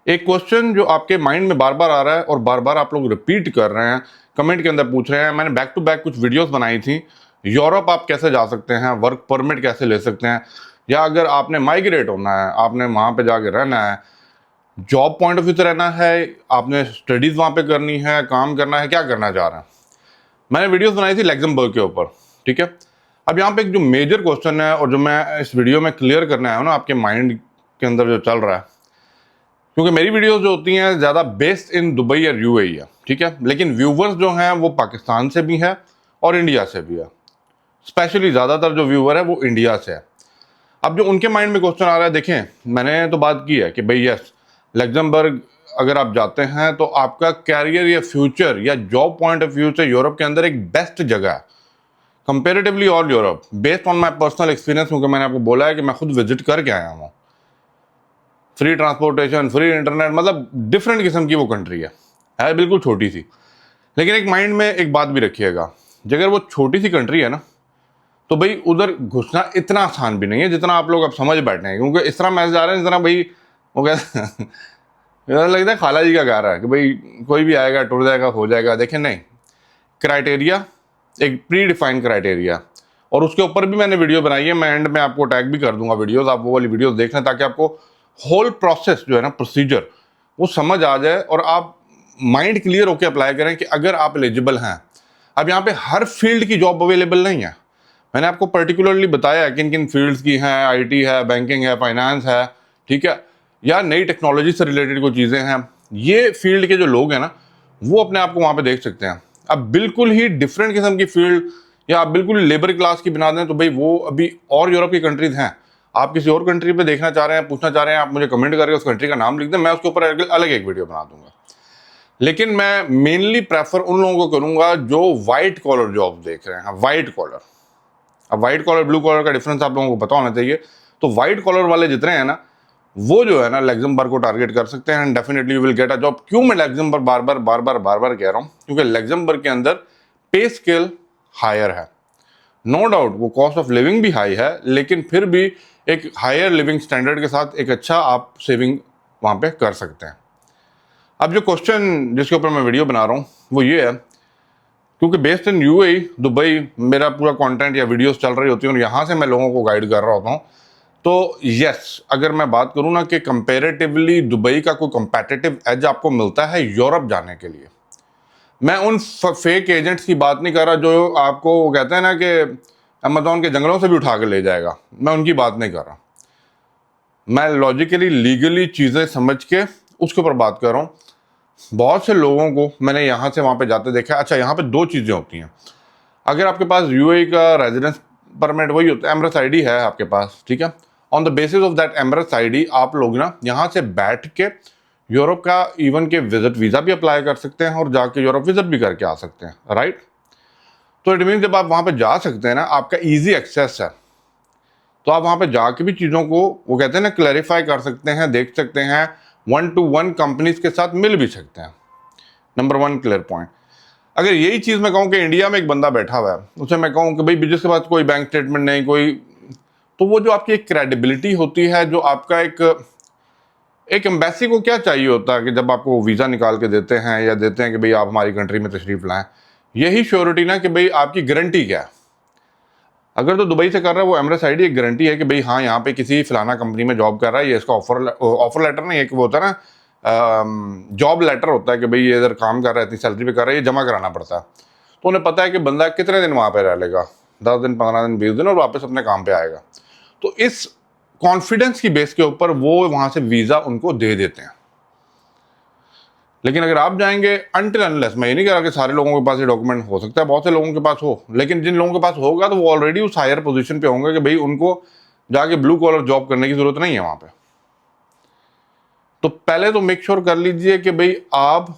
एक क्वेश्चन जो आपके माइंड में बार बार आ रहा है और बार बार आप लोग रिपीट कर रहे हैं, कमेंट के अंदर पूछ रहे हैं। मैंने बैक टू बैक कुछ वीडियोस बनाई थी। यूरोप आप कैसे जा सकते हैं, वर्क परमिट कैसे ले सकते हैं, या अगर आपने माइग्रेट होना है, आपने वहाँ पे जाके रहना है, जॉब पॉइंट ऑफ व्यू से रहना है, आपने स्टडीज़ वहाँ पे करनी है, काम करना है, क्या करना चाह रहे हैं। मैंने वीडियोस बनाई थी लग्जमबर्ग के ऊपर, ठीक है। अब यहाँ पे एक जो मेजर क्वेश्चन है और जो मैं इस वीडियो में क्लियर करने आया हूँ ना आपके माइंड के अंदर जो चल रहा है, क्योंकि मेरी वीडियोस जो होती हैं ज़्यादा बेस्ड इन दुबई और यूएई है, ठीक है, लेकिन व्यूवर्स जो हैं वो पाकिस्तान से भी हैं और इंडिया से भी है। स्पेशली ज़्यादातर जो व्यूवर है वो इंडिया से है। अब जो उनके माइंड में क्वेश्चन आ रहा है, देखें मैंने तो बात की है कि भाई यस, लग्जमबर्ग अगर आप जाते हैं तो आपका कैरियर या फ्यूचर या जॉब पॉइंट ऑफ व्यू से यूरोप के अंदर एक बेस्ट जगह है comparatively all Europe, based on my personal experience, क्योंकि मैंने आपको बोला है कि मैं खुद विजिट करके आया हूँ। फ्री ट्रांसपोर्टेशन, फ्री इंटरनेट, मतलब डिफरेंट किस्म की वो कंट्री है बिल्कुल छोटी सी। लेकिन एक माइंड में एक बात भी रखिएगा, अगर वो छोटी सी कंट्री है ना, तो भाई उधर घुसना इतना आसान भी नहीं है जितना आप लोग अब समझ बैठे हैं। क्योंकि इस तरह मैसेज आ रहे हैं, इस तरह भाई वो कहते हैं लगता है खाला जी का गा रहा है कि भाई कोई भी आएगा टुर जाएगा हो जाएगा। देखें नहीं, क्राइटेरिया एक प्री डिफाइंड क्राइटेरिया, और उसके ऊपर भी मैंने वीडियो बनाई है। मैं एंड में आपको टैग भी कर दूंगा वीडियोस, आप वो वाली वीडियोस देख लें ताकि आपको होल प्रोसेस जो है ना, प्रोसीजर, वो समझ आ जाए और आप माइंड क्लियर होकर अप्लाई करें कि अगर आप एलिजिबल हैं। अब यहाँ पे हर फील्ड की जॉब अवेलेबल नहीं है। मैंने आपको पर्टिकुलरली बताया है किन किन फील्ड्स की हैं, आईटी है, बैंकिंग है, फाइनेंस है, ठीक है, या नई टेक्नोलॉजी से रिलेटेड कोई चीज़ें हैं। ये फील्ड के जो लोग हैं ना, वो अपने आप को वहाँ पे देख सकते हैं। अब बिल्कुल ही डिफरेंट किस्म की फील्ड, या आप बिल्कुल लेबर क्लास की बना दें, तो भाई वो अभी और यूरोप की कंट्रीज हैं। आप किसी और कंट्री पे देखना चाह रहे हैं, पूछना चाह रहे हैं, आप मुझे कमेंट करके उस कंट्री का नाम लिख दें, मैं उसके ऊपर अलग एक वीडियो बना दूंगा। लेकिन मैं मेनली प्रेफर उन लोगों को करूंगा जो वाइट कॉलर जॉब देख रहे हैं। वाइट कॉलर, अब वाइट कॉलर ब्लू कॉलर का डिफरेंस आप लोगों को पता होना चाहिए। तो वाइट कॉलर वाले जितने हैं ना, वो जो है ना लग्जमबर्ग को टारगेट कर सकते हैं, and definitely you will get a job. क्यों मैं लग्जमबर्ग बार बार कह रहा हूँ, क्योंकि लग्जमबर्ग के अंदर पे स्केल हायर है। नो डाउट वो कॉस्ट ऑफ लिविंग भी हाई है, लेकिन फिर भी एक हायर लिविंग स्टैंडर्ड के साथ एक अच्छा आप सेविंग वहाँ पे कर सकते हैं। अब जो क्वेश्चन जिसके ऊपर मैं वीडियो बना रहा हूँ वो ये है, क्योंकि बेस्ड इन यूएई दुबई मेरा पूरा कंटेंट या वीडियोस चल रही होती हैं और यहाँ से मैं लोगों को गाइड कर रहा होता हूँ। तो यस, अगर मैं बात करूँ ना कि कंपेरेटिवली दुबई का कोई कंपेटिटिव एज आपको मिलता है यूरोप जाने के लिए। मैं उन फेक एजेंट्स की बात नहीं कर रहा जो आपको वो कहते हैं ना कि अमेजोन के जंगलों से भी उठा के ले जाएगा, मैं उनकी बात नहीं कर रहा। मैं लॉजिकली लीगली चीज़ें समझ के उसके ऊपर बात कर रहा हूँ। बहुत से लोगों को मैंने यहाँ से वहाँ पे जाते देखा। अच्छा, यहाँ पे दो चीज़ें होती हैं। अगर आपके पास यूएई का रेजिडेंस परमिट वही होता है, एमरेट्स आईडी है आपके पास, ठीक है, on the basis of that Emirates ID आप लोग ना यहाँ से बैठ के यूरोप का इवन के विजिट वीज़ा भी अप्लाई कर सकते हैं और जाके यूरोप विजिट भी करके आ सकते हैं, राइट। तो इट मीन जब आप वहाँ पे जा सकते हैं ना, आपका ईजी एक्सेस है, तो आप वहाँ पे जाके भी चीज़ों को वो कहते हैं ना क्लैरिफाई कर सकते हैं, देख सकते हैं, 1-to-1 कंपनीज के साथ मिल भी सकते हैं। Number 1 clear point. अगर यही चीज़ मैं कहूँ कि इंडिया में एक बंदा बैठा हुआ है, उसे मैं कहूँ कि भाई बिजनेस के पास कोई बैंक स्टेटमेंट नहीं, कोई, तो वो जो आपकी एक क्रेडिबिलिटी होती है, जो आपका एक एम्बेसी को क्या चाहिए होता है कि जब आपको वीज़ा निकाल के देते हैं या देते हैं कि भाई आप हमारी कंट्री में तशरीफ लाएं, यही श्योरिटी ना कि भाई आपकी गारंटी क्या है। अगर तो दुबई से कर रहा है, वो एमरेट्स आईडी एक गारंटी है कि भाई हाँ यहाँ पे किसी फलाना कंपनी में जॉब कर रहा है, ये इसका ऑफर लेटर नहीं, एक वो होता है ना जॉब लेटर होता है कि भाई ये इधर काम कर रहा है, इतनी सैलरी पे कर रहा है, ये जमा कराना पड़ता है। तो उन्हें पता है कि बंदा कितने दिन वहाँ पे रह लेगा, 10 दिन, 15 दिन, 20 दिन, और वापस अपने काम पे आएगा। तो इस कॉन्फिडेंस की बेस के ऊपर वो वहाँ से वीज़ा उनको दे देते हैं। लेकिन अगर आप जाएंगे अनटिल अनलेस, मैं ये नहीं कह रहा कि सारे लोगों के पास ये डॉक्यूमेंट हो सकता है, बहुत से लोगों के पास हो, लेकिन जिन लोगों के पास होगा तो वो ऑलरेडी उस हायर पोजीशन पे होंगे कि भाई उनको जाके ब्लू कॉलर जॉब करने की जरूरत नहीं है वहाँ पे। तो पहले तो मेक श्योर कर लीजिए कि भाई आप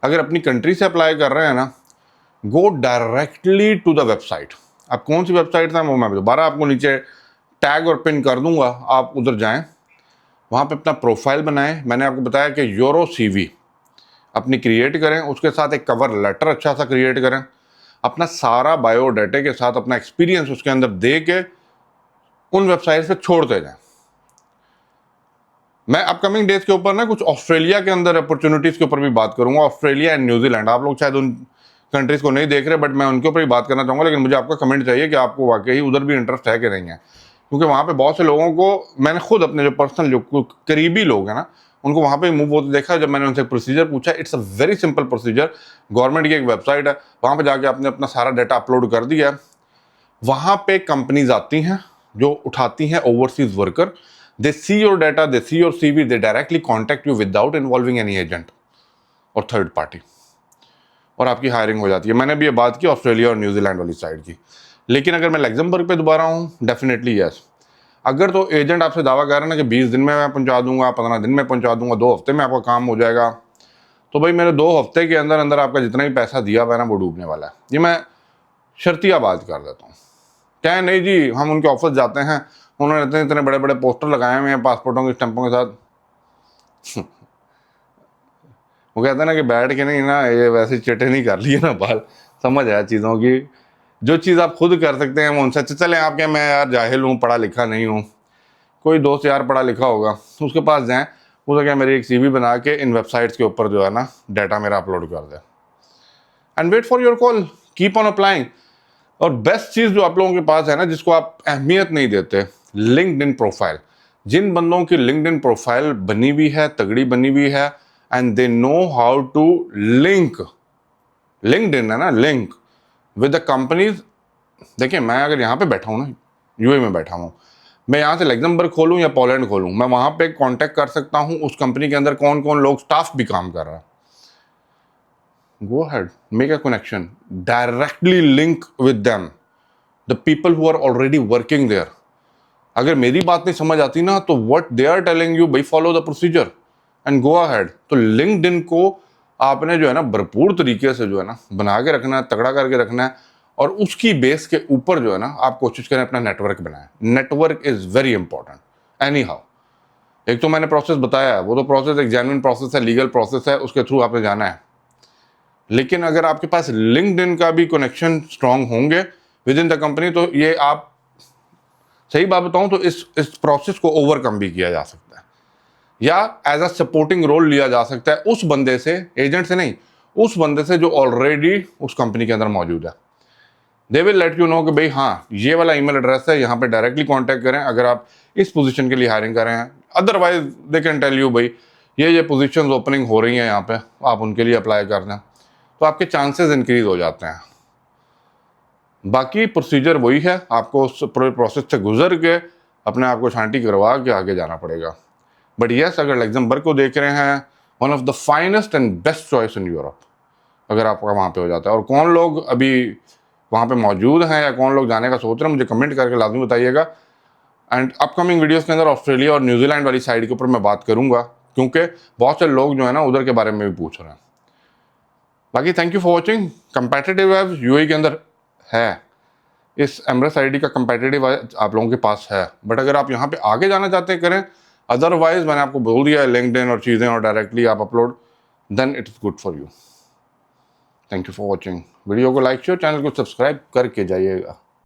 अगर अपनी कंट्री से अप्लाई कर रहे हैं ना, go directly to the website. अब कौन सी वेबसाइट है वो मैं दोबारा आपको नीचे टैग और पिन कर दूंगा, आप उधर जाएं, वहाँ पे अपना प्रोफाइल बनाएं। मैंने आपको बताया कि यूरो सीवी अपनी क्रिएट करें, उसके साथ एक कवर लेटर अच्छा सा क्रिएट करें, अपना सारा बायोडाटा के साथ अपना एक्सपीरियंस उसके अंदर दे के उन वेबसाइट पे छोड़ते जाएं। मैं अपकमिंग डेज के ऊपर ना कुछ ऑस्ट्रेलिया के अंदर अपॉर्चुनिटीज़ के ऊपर भी बात करूंगा, ऑस्ट्रेलिया एंड न्यूजीलैंड। आप लोग शायद उन कंट्रीज़ को नहीं देख रहे, बट मैं उनके ऊपर ही बात करना चाहूँगा। लेकिन मुझे आपका कमेंट चाहिए कि आपको वाकई उधर भी इंटरेस्ट है कि नहीं है, क्योंकि वहाँ पे बहुत से लोगों को मैंने खुद अपने जो पर्सनल जो करीबी लोग हैं ना, उनको वहाँ पे मूव होते देखा। जब मैंने उनसे प्रोसीजर पूछा, it's a very simple procedure. Government की एक वेबसाइट है, वहाँ पे जाके आपने अपना सारा डाटा अपलोड कर दिया है। वहाँ पे कंपनीज आती हैं जो उठाती हैं overseas worker. They see your data, they see your CV, they directly contact you without involving any agent और थर्ड पार्टी, और आपकी हायरिंग हो जाती है। मैंने भी ये बात की ऑस्ट्रेलिया और न्यूजीलैंड वाली साइड की। लेकिन अगर मैं लग्जमबर्ग पे दोबारा हूँ, डेफिनेटली यस। अगर तो एजेंट आपसे दावा कर रहे हैं ना कि 20 दिन में मैं पहुंचा दूंगा, 15 दिन में पहुंचा दूंगा, 2 हफ्ते में आपका काम हो जाएगा, तो भाई मेरे 2 हफ्ते के अंदर अंदर आपका जितना भी पैसा दिया हुआ है ना, वो डूबने वाला है। ये मैं शर्तिया बात कर देता हूँ। क्या नहीं जी, हम उनके ऑफिस जाते हैं, उन्होंने इतने इतने बड़े बड़े पोस्टर लगाए हुए हैं पासपोर्टों के स्टैंपों के साथ। वो कहते हैं ना कि बैठ के नहीं ना, ये वैसे चिटे नहीं कर लिए ना बाल, समझ आया चीज़ों की। जो चीज़ आप खुद कर सकते हैं वो उनसे चलें। आप क्या, मैं यार जाहिल हूँ, पढ़ा लिखा नहीं हूँ, कोई दोस्त यार पढ़ा लिखा होगा, उसके पास जाएं, उसे क्या मेरी एक सीवी बना के इन वेबसाइट्स के ऊपर जो है ना डाटा मेरा अपलोड कर दे, and wait for your call, keep on applying. और बेस्ट चीज़ जो आप लोगों के पास है ना, जिसको आप अहमियत नहीं देते, लिंक्डइन प्रोफाइल। जिन बंदों की लिंक्डइन प्रोफाइल बनी हुई है, तगड़ी बनी हुई है, and they know how to link, LinkedIn है ना, लिंक विद द कंपनीज। देखिए, मैं अगर यहाँ पे बैठा हूँ ना, यूएई में बैठा हूँ, मैं यहाँ से लग्जमबर्ग खोलूँ या पोलैंड खोलूँ, मैं वहाँ पे कांटेक्ट कर सकता हूँ उस कंपनी के अंदर कौन कौन लोग, स्टाफ भी काम कर रहा है। Go ahead, make a connection, directly link with them, the people who are already working there. अगर मेरी बात नहीं समझ आती ना, तो what they are telling you, भाई follow the procedure and go ahead। तो लिंक्डइन को आपने जो है ना भरपूर तरीके से जो है ना बना के रखना है, तगड़ा करके रखना है, और उसकी बेस के ऊपर जो है ना आप कोशिश करें अपना नेटवर्क बनाएं। Network is very important any how. एक तो मैंने प्रोसेस बताया है, वो तो प्रोसेस एक जेन्युइन प्रोसेस है, लीगल प्रोसेस है, उसके थ्रू आपने जाना है। लेकिन अगर आपके पास लिंक्डइन का भी कनेक्शन स्ट्रांग होंगे विद इन द कंपनी, तो ये आप, सही बात बताऊं तो इस प्रोसेस को ओवरकम भी किया जा सकता है, या एज अ सपोर्टिंग रोल लिया जा सकता है उस बंदे से, एजेंट से नहीं, उस बंदे से जो ऑलरेडी उस कंपनी के अंदर मौजूद है। They will let you know कि भाई हाँ, ये वाला ईमेल एड्रेस है, यहाँ पे डायरेक्टली कांटेक्ट करें अगर आप इस पोजीशन के लिए हायरिंग कर रहे हैं। Otherwise they can tell you भाई ये पोजीशंस ओपनिंग हो रही हैं यहाँ पे, आप उनके लिए अप्लाई कर दें, तो आपके चांसेस इंक्रीज हो जाते हैं। बाकी प्रोसीजर वही है, आपको उस पूरे प्रोसेस से गुजर के अपने आप को छांटी करवा के आगे जाना पड़ेगा। बट यस, अगर लग्जमबर्ग को देख रहे हैं, one of the finest and best choice in Europe, अगर आपका वहाँ पे हो जाता है। और कौन लोग अभी वहाँ पे मौजूद हैं या कौन लोग जाने का सोच रहे हैं, मुझे कमेंट करके लाजमी बताइएगा। एंड अपकमिंग वीडियोस के अंदर ऑस्ट्रेलिया और न्यूजीलैंड वाली साइड के ऊपर मैं बात करूँगा, क्योंकि बहुत से लोग जो है ना उधर के बारे में भी पूछ रहे हैं। बाकी thank you for watching. Competitive edge UAE के अंदर है, इस एमरेस आईडी का कंपेटिटिव आप लोगों के पास है, बट अगर आप यहाँ पे आगे जाना चाहते हैं करें, अदरवाइज मैंने आपको बोल दिया है लिंक्डइन और चीज़ें और डायरेक्टली आप upload, then it is good for you. Thank you for watching. Video को लाइक शेयर, चैनल को सब्सक्राइब करके जाइएगा।